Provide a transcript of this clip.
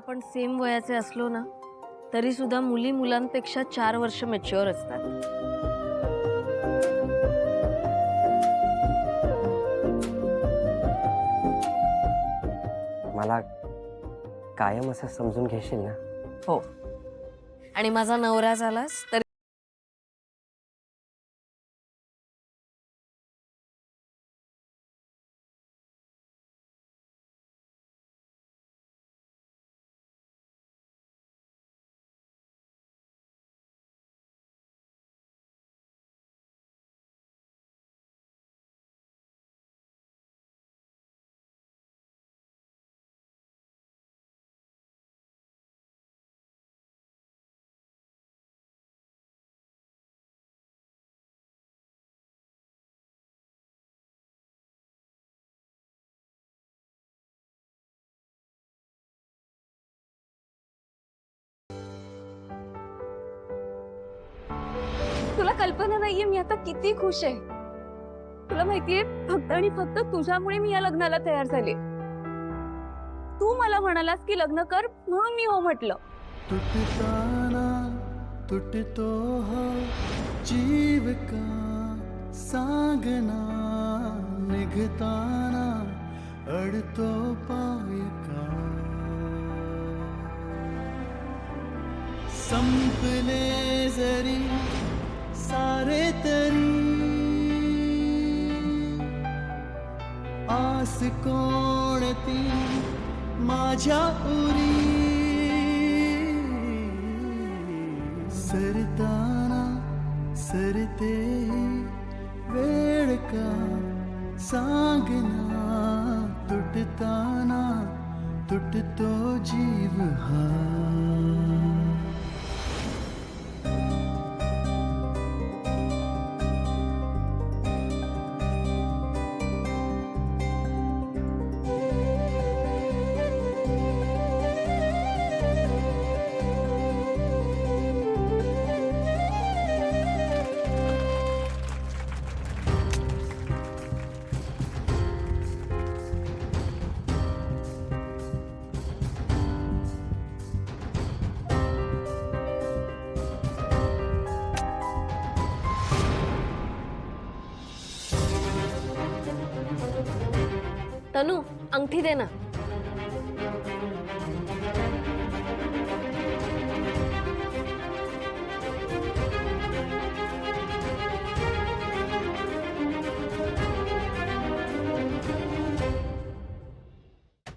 आपण सेम वयाचे असलो ना तरी सुद्धा मुली मुलांपेक्षा 4 वर्ष मॅच्युअर असतात. मला कायम असं समजून घेशील ना? हो. आणि माझा नवरा झालास तर तुला कल्पना नाहीये मी आता किती खुश आहे. तुला माहितीये फक्त आणि फक्त तुझ्यामुळे मी या लग्नाला तयार झाले. तू मला म्हणालास की लग्न कर म्हणून मी हो म्हटलं. टूटताना टूटतो हा जीव का सांगना निघताना अडतो पाय का संपले जरी सारे तरी आस कोणती माझ्या उरी सरताना सरते वेळ का सांगना तुटताना तुटतो जीव हा. तनू अंगठी दे ना.